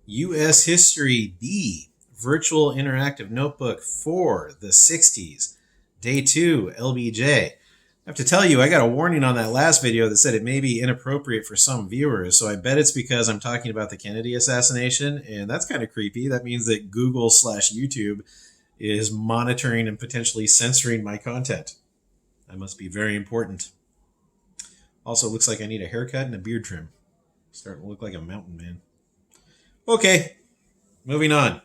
U.S. History B Virtual Interactive Notebook for the 60s. Day 2, LBJ. I have to tell you, I got a warning on that last video that said it may be inappropriate for some viewers, so I bet it's because I'm talking about the Kennedy assassination, and that's kind of creepy. That means that Google/YouTube is monitoring and potentially censoring my content. That must be very important. Also, looks like I need a haircut and a beard trim. Starting to look like a mountain man. Okay, moving on.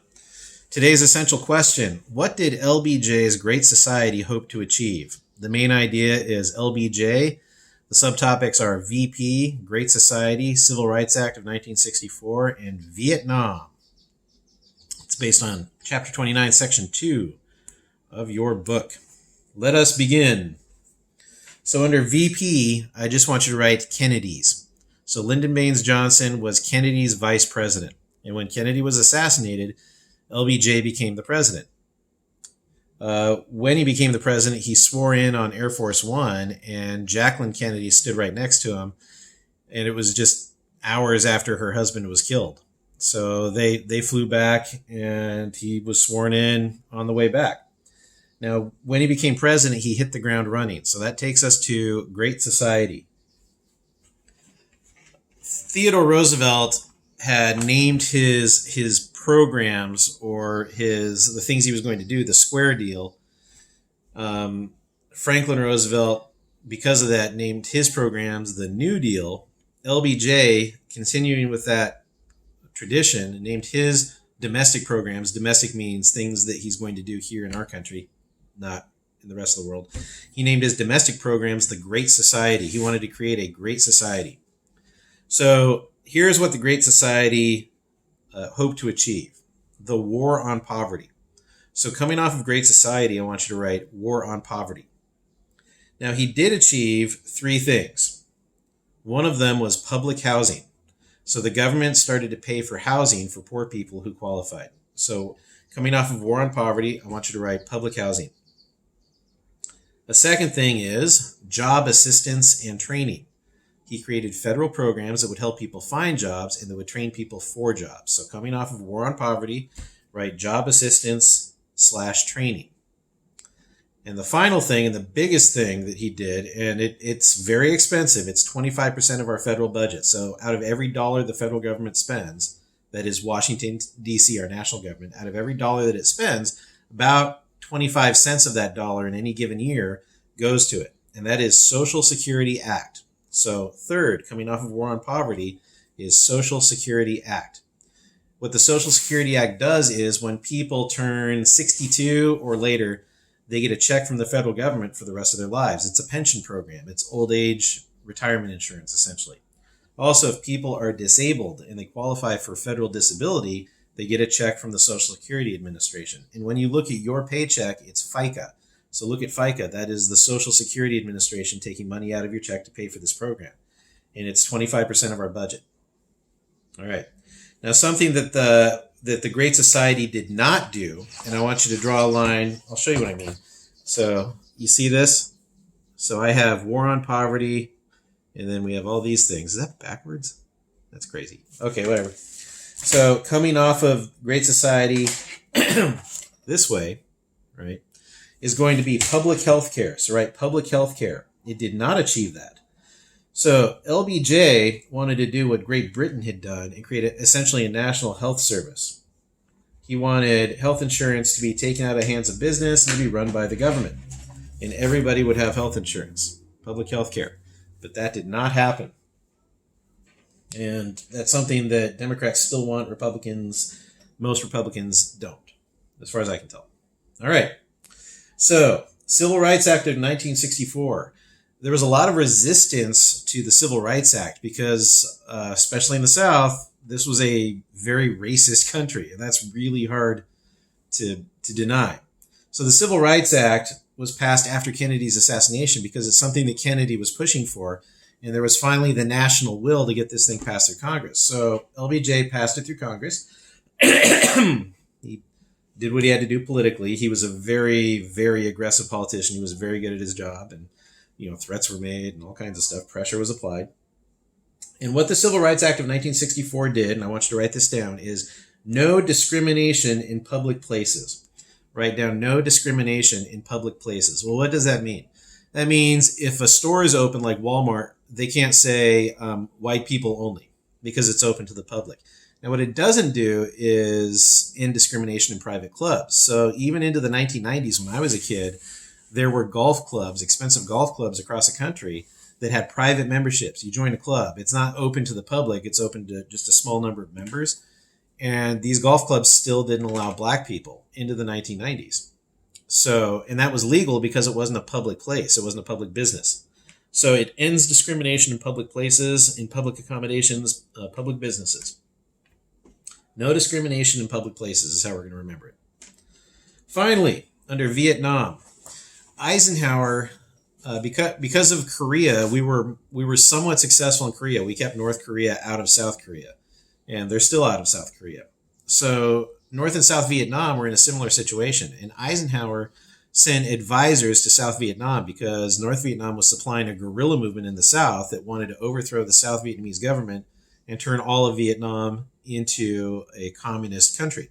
Today's essential question. What did LBJ's Great Society hope to achieve? The main idea is LBJ. The subtopics are VP, Great Society, Civil Rights Act of 1964, and Vietnam. It's based on Chapter 29, Section 2 of your book. Let us begin. So under VP, I just want you to write Kennedy's. So Lyndon Baines Johnson was Kennedy's vice president. And when Kennedy was assassinated, LBJ became the president. When he became the president, he swore in on Air Force One, and Jacqueline Kennedy stood right next to him. And it was just hours after her husband was killed. So they flew back, and he was sworn in on the way back. Now, when he became president, he hit the ground running. So that takes us to Great Society. Theodore Roosevelt had named his programs or the things he was going to do, the square deal. Franklin Roosevelt, because of that, named his programs the New Deal. LBJ, continuing with that tradition, named his domestic programs. Domestic means things that he's going to do here in our country, not in the rest of the world. He named his domestic programs the Great Society. He wanted to create a great society. So here's what the Great Society hoped to achieve. The war on poverty. So coming off of Great Society, I want you to write war on poverty. Now he did achieve 3 things. One of them was public housing. So the government started to pay for housing for poor people who qualified. So coming off of war on poverty, I want you to write public housing. The second thing is job assistance and training. He created federal programs that would help people find jobs and that would train people for jobs. So coming off of war on poverty, write job assistance/training. And the final thing and the biggest thing that he did, and it's very expensive, it's 25% of our federal budget. So out of every dollar the federal government spends, that is Washington, D.C., our national government, out of every dollar that it spends, about 25 cents of that dollar in any given year goes to it. And that is Social Security Act. So third, coming off of war on poverty, is Social Security Act. What the Social Security Act does is when people turn 62 or later, they get a check from the federal government for the rest of their lives. It's a pension program. It's old age retirement insurance, essentially. Also, if people are disabled and they qualify for federal disability, they get a check from the Social Security Administration. And when you look at your paycheck, it's FICA. So look at FICA. That is the Social Security Administration taking money out of your check to pay for this program. And it's 25% of our budget. All right. Now, something that the Great Society did not do, and I want you to draw a line. I'll show you what I mean. So you see this? So I have war on poverty, and then we have all these things. Is that backwards? That's crazy. Okay, whatever. So coming off of Great Society this way, right, is going to be public health care. So write public health care. It did not achieve that. So LBJ wanted to do what Great Britain had done and create essentially a national health service. He wanted health insurance to be taken out of the hands of business and to be run by the government. And everybody would have health insurance, public health care. But that did not happen. And that's something that Democrats still want. Most Republicans don't, as far as I can tell. All right. So, Civil Rights Act of 1964. There was a lot of resistance to the Civil Rights Act because, especially in the South, this was a very racist country, and that's really hard to deny. So the Civil Rights Act was passed after Kennedy's assassination because it's something that Kennedy was pushing for, and there was finally the national will to get this thing passed through Congress. So LBJ passed it through Congress. He did what he had to do politically. He was a very, very aggressive politician. He was very good at his job, and threats were made and all kinds of stuff. Pressure was applied. And what the Civil Rights Act of 1964 did, and I want you to write this down, is no discrimination in public places. Write down no discrimination in public places. Well, what does that mean? That means if a store is open like Walmart, they can't say white people only because it's open to the public. Now, what it doesn't do is end discrimination in private clubs. So even into the 1990s, when I was a kid, there were golf clubs, expensive golf clubs across the country that had private memberships. You join a club. It's not open to the public. It's open to just a small number of members. And these golf clubs still didn't allow black people into the 1990s. So, and that was legal because it wasn't a public place. It wasn't a public business. So it ends discrimination in public places, in public accommodations, public businesses. No discrimination in public places is how we're going to remember it. Finally, under Vietnam, Eisenhower, because of Korea, we were somewhat successful in Korea. We kept North Korea out of South Korea, and they're still out of South Korea. So North and South Vietnam were in a similar situation, and Eisenhower sent advisors to South Vietnam because North Vietnam was supplying a guerrilla movement in the South that wanted to overthrow the South Vietnamese government and turn all of Vietnam into a communist country.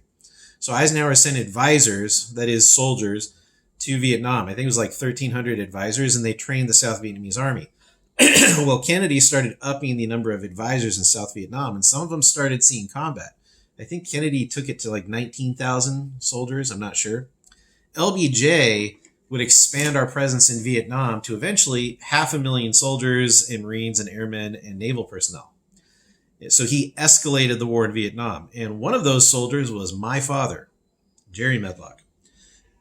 So Eisenhower sent advisors, that is soldiers, to Vietnam. I think it was like 1,300 advisors, and they trained the South Vietnamese army. Well, Kennedy started upping the number of advisors in South Vietnam, and some of them started seeing combat. I think Kennedy took it to like 19,000 soldiers. I'm not sure. LBJ would expand our presence in Vietnam to eventually 500,000 soldiers and Marines and airmen and naval personnel. So he escalated the war in Vietnam. And one of those soldiers was my father, Jerry Medlock.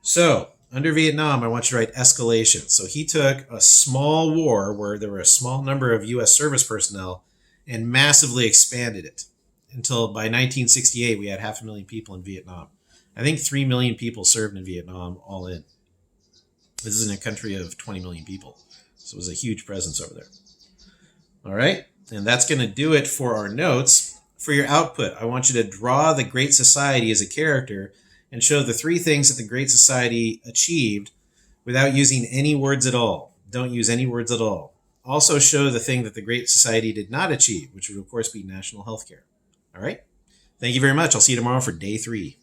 So under Vietnam, I want you to write escalation. So he took a small war where there were a small number of U.S. service personnel and massively expanded it until by 1968, we had 500,000 people in Vietnam. I think 3 million people served in Vietnam all in. This is in a country of 20 million people. So it was a huge presence over there. All right. And that's going to do it for our notes. For your output, I want you to draw the Great Society as a character and show the 3 things that the Great Society achieved without using any words at all. Don't use any words at all. Also show the thing that the Great Society did not achieve, which would, of course, be national health care. All right? Thank you very much. I'll see you tomorrow for day 3.